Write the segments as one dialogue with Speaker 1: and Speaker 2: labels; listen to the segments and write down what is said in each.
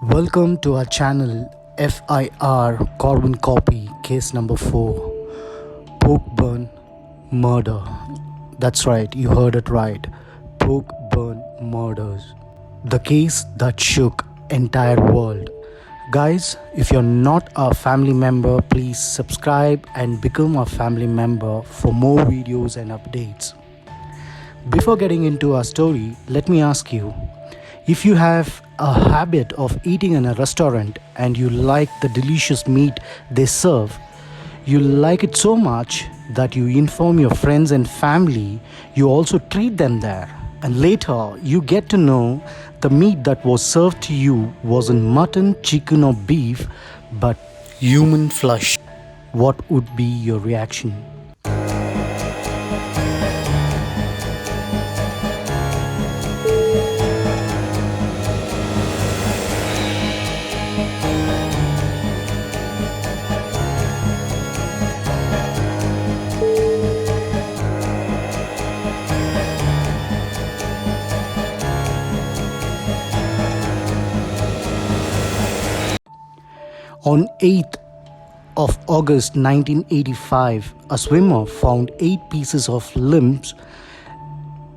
Speaker 1: Welcome to our channel FIR Carbon Copy Case number 4 Pork Bun Murder. That's right, you heard it right. Pork Bun Murders. The case that shook entire world. Guys, if you're not a family member, please subscribe and become a family member for more videos and updates. Before getting into our story, let me ask you, if you have a habit of eating in a restaurant and you like the delicious meat they serve, you like it so much that you inform your friends and family, you also treat them there. And later you get to know the meat that was served to you wasn't mutton, chicken or beef, but human flesh. What would be your reaction? On 8th of August 1985, a swimmer found 8 pieces of limbs.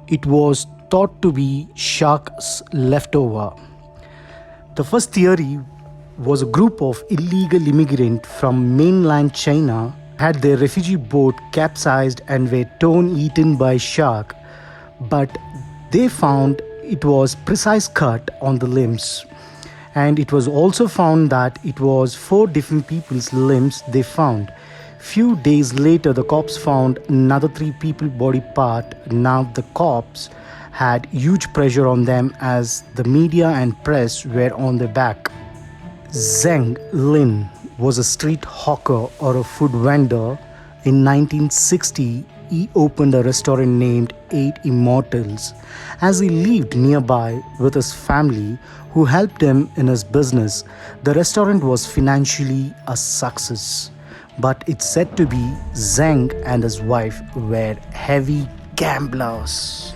Speaker 1: It was thought to be shark's leftover. The first theory was a group of illegal immigrants from mainland China had their refugee boat capsized and were eaten by shark, but they found it was precise cut on the limbs. And it was also found that it was 4 different people's limbs they found. Few days later, the cops found another 3 people body part. Now the cops had huge pressure on them as the media and press were on their back. Zheng Lin was a street hawker or a food vendor. In 1960, he opened a restaurant named Eight Immortals. As he lived nearby with his family, who helped him in his business, the restaurant was financially a success. But it's said to be Zheng and his wife were heavy gamblers.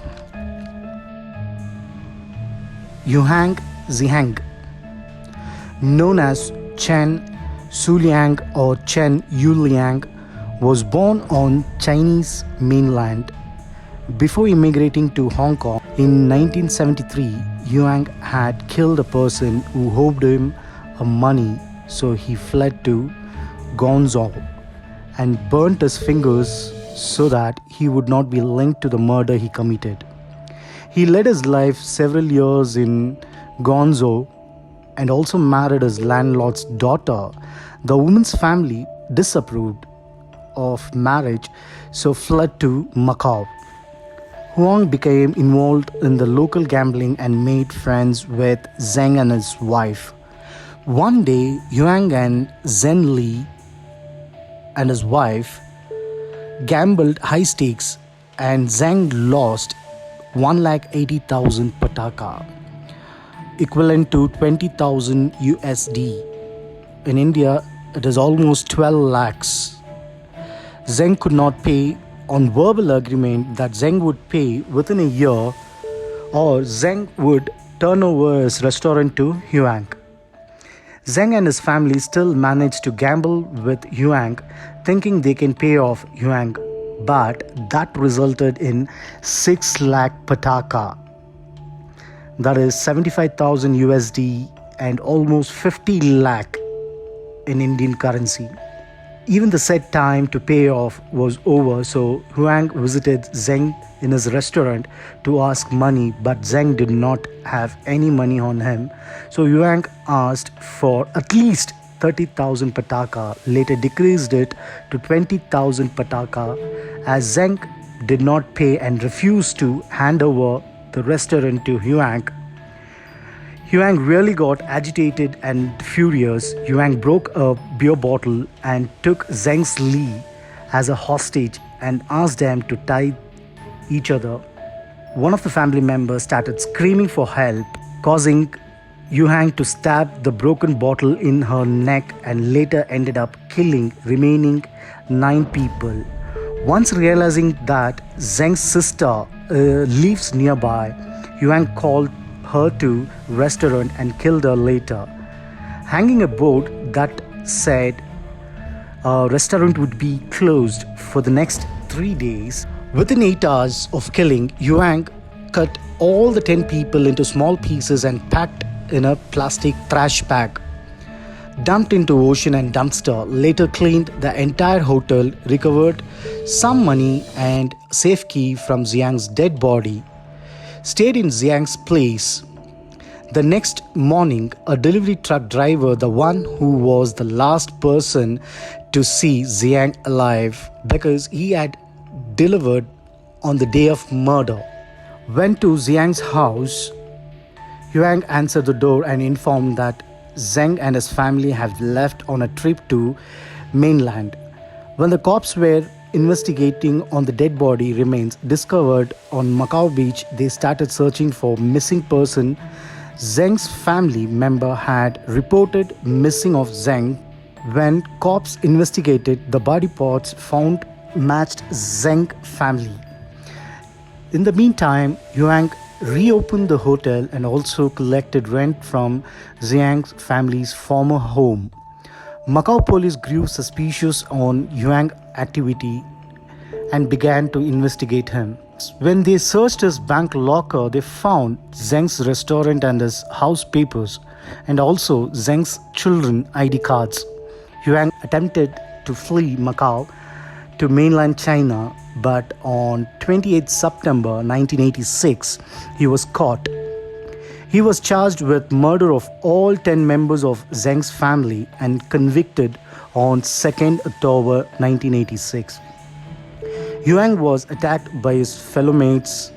Speaker 1: Huang Zhiheng, known as Chen Suliang or Chen Yuliang, was born on Chinese mainland. Before immigrating to Hong Kong in 1973, Huang had killed a person who owed him money, so he fled to Guangzhou and burnt his fingers so that he would not be linked to the murder he committed. He led his life several years in Guangzhou and also married his landlord's daughter. The woman's family disapproved of marriage, so fled to Macau. Huang became involved in the local gambling and made friends with Zheng and his wife. One day, Huang and Zhen Li and his wife gambled high stakes and Zheng lost 1,80,000 pataka, equivalent to 20,000 USD. In India, it is almost 12 lakhs. Zheng could not pay. On verbal agreement that Zheng would pay within a year or Zheng would turn over his restaurant to Huang. Zheng and his family still managed to gamble with Huang, thinking they can pay off Huang, but that resulted in 6 lakh pataka, that is 75,000 USD and almost 50 lakh in Indian currency. Even the set time to pay off was over, so Huang visited Zheng in his restaurant to ask money, but Zheng did not have any money on him. So Huang asked for at least 30,000 pataka, later decreased it to 20,000 pataka as Zheng did not pay and refused to hand over the restaurant to Huang. Huang really got agitated and furious. Huang broke a beer bottle and took Zheng's Li as a hostage and asked them to tie each other. One of the family members started screaming for help, causing Huang to stab the broken bottle in her neck and later ended up killing remaining 9 people. Once realizing that Zheng's sister lives nearby, Huang called her to restaurant and killed her later, hanging a board that said restaurant would be closed for the next 3 days. Within 8 hours of killing, Huang cut all the 10 people into small pieces and packed in a plastic trash bag, dumped into ocean and dumpster, later cleaned the entire hotel, recovered some money and safe key from Zhiheng's dead body, stayed in Zhiheng's place. The next morning, a delivery truck driver, the one who was the last person to see Zhiheng alive because he had delivered on the day of murder, went to Zhiheng's house. Huang answered the door and informed that Zheng and his family have left on a trip to mainland. When the cops were investigating on the dead body remains discovered on Macau beach, they started searching for missing person. Zheng's family member had reported missing of Zheng. When cops investigated, the body parts found matched Zheng family. In the meantime, Huang reopened the hotel and also collected rent from Zhiheng's family's former home. Macau police grew suspicious on Huang's activity and began to investigate him. When they searched his bank locker, they found Zheng's restaurant and his house papers, and also Zheng's children ID cards. Huang attempted to flee Macau to mainland China, but on 28 September 1986, he was caught. He was charged with murder of all 10 members of Zheng's family and convicted on 2 October 1986. Huang was attacked by his fellow mates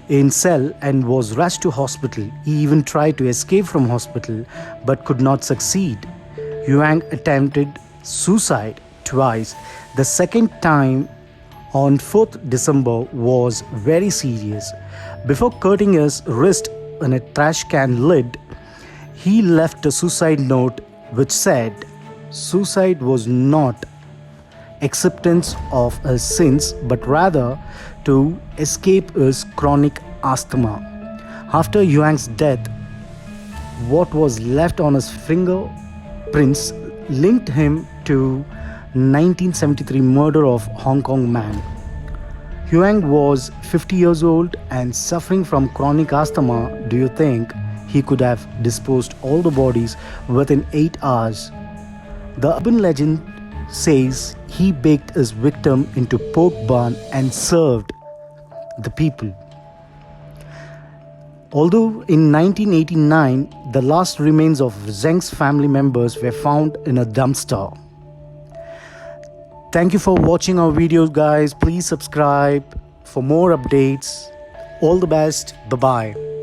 Speaker 1: in cell and was rushed to hospital. He even tried to escape from hospital but could not succeed. Huang attempted suicide twice. The second time on 4th December was very serious. Before cutting his wrist in a trash can lid, he left a suicide note which said suicide was not acceptance of his sins but rather to escape his chronic asthma. After Huang's death, what was left on his fingerprints linked him to 1973 murder of Hong Kong man. Huang was 50 years old and suffering from chronic asthma. Do you think he could have disposed all the bodies within 8 hours? The urban legend says he baked his victim into pork bun and served the people. Although in 1989, the last remains of Zheng's family members were found in a dumpster. Thank you for watching our videos, guys. Please subscribe for more updates. All the best. Bye-bye.